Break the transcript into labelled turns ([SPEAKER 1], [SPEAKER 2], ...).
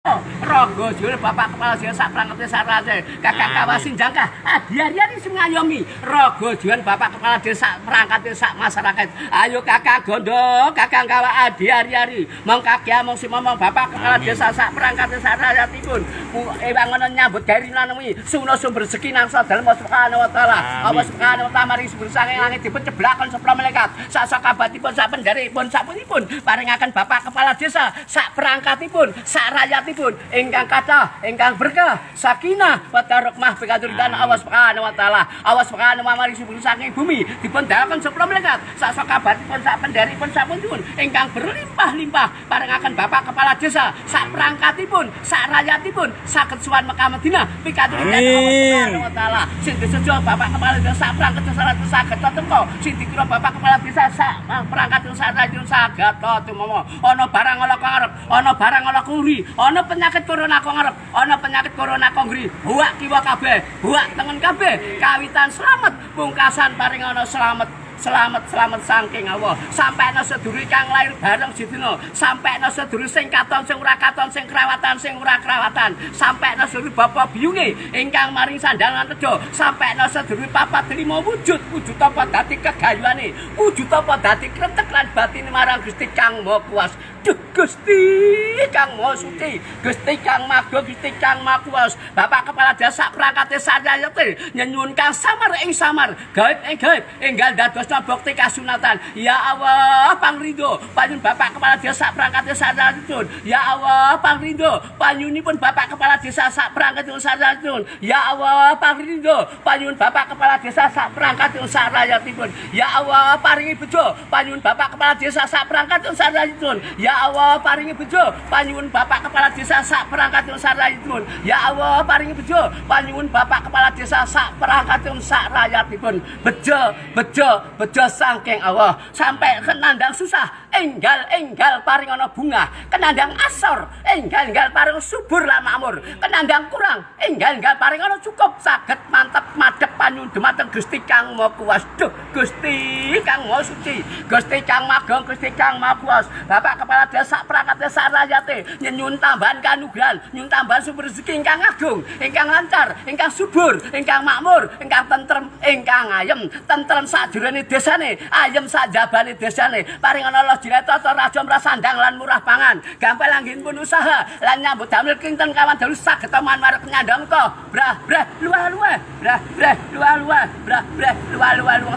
[SPEAKER 1] Rogo jul bapak kepala desa prangkete sarate kakang kawasin jangka adi-adi sing ngayomi rogo juan bapak kepala desa perangkat desa masyarakat ayo kakang gondo kakang kawa adi-adi mong kaki mong si momong bapak kepala desa sak perangkat desa rakyatipun ewangono nyambut gawe nami suno sumber rezeki nang dalem subhanahu wa taala Allah subhanahu wa taala mari sumber saking langit dipun ceblakon sepra malaikat sak sakabatipun sak penderipun sapunipun paringaken bapak kepala desa sak perangkatipun sak rakyatipun ingkang kathah ingkang berkah sakinah wa tarahmah pikaturan Allah Subhanahu wa taala Allah Subhanahu wa mari sumber saking bumi dipun dalaken sepra malaikat sak sakabatipun sak penderipun sapunipun ingkang berlimpah-limpah paringaken bapak kepala desa sak perangkatipun sak rakyatipun saged suwan Mekah Madinah pikaturan Allah Subhanahu wa taala sing disejo bapak kepala desa sak perangkat desa saged tetep sing dikira bapak kepala desa sak perangkat desa rakyat saged tumomo ana barang ala ngarep ana barang ala kuri ana penyakit corona kok ngarep ana penyakit corona kok ngri buak kiwa kabeh buak tengen kabeh kawitan slamet pungkasan paring ana selamat saking Allah sampeno sedulur kang lair bareng sidina sampeno sedulur sing katon sing ora katon sing kerawatan sing ora kerawatan sampeno sedulur bapak biyunge ingkang maring sandangan tejo sampeno sedulur papat lima wujud apa dadi kegayuane wujud apa dadi kretek lan batin marang Gusti Kang Maha Kuwas Gusti Kang Maha Suci Gusti Kang Maga Gusti Kang Maha Kuwas Bapak kepala desa perangkat desa rakyate nyenyun kang samar ing samar gaib ing gaib enggal dados bukti kasunatan ya Allah pangrindo panyun bapak kepala desa perangkat desa rakyatipun ya Allah pangrindo panyunipun bapak kepala desa sak perangkat desa rakyatipun ya Allah pangrindo panyun bapak kepala desa sak perangkat desa rakyatipun ya Allah paringi bejo panyun bapak kepala desa sak perangkat desa rakyatipun ya Allah paringi bejo panyun bapak kepala desa sak perangkat desa rakyatipun ya Allah paringi bejo panyun bapak kepala desa sak perangkat desa rakyatipun bejo saking Allah sampai kenandang susah enggal paring ana bunga kenandang asor enggal paring subur lan makmur kenandang kurang enggal paring ana cukup saged mantep madhep panyun dumateng Gusti Kang Maha Kuwas Gusti Kang Maha Suci Gusti Kang Magong Gusti Kang Maha Kuwas Bapak kepala desa perangkat desa rakyate nyuwun tambahan kanugrahan nyuwun tambahan sumber rezeki ingkang agung ingkang lancar ingkang subur ingkang makmur ingkang tentrem ingkang ayem tentrem sajroning desane ayem sajabane desane paring ana Allah jinatata raja mrasandang lan murah pangan gampil anggenipun usaha lan nyambut damel kinten kawan dalu saged manwarep nyandang to brah luah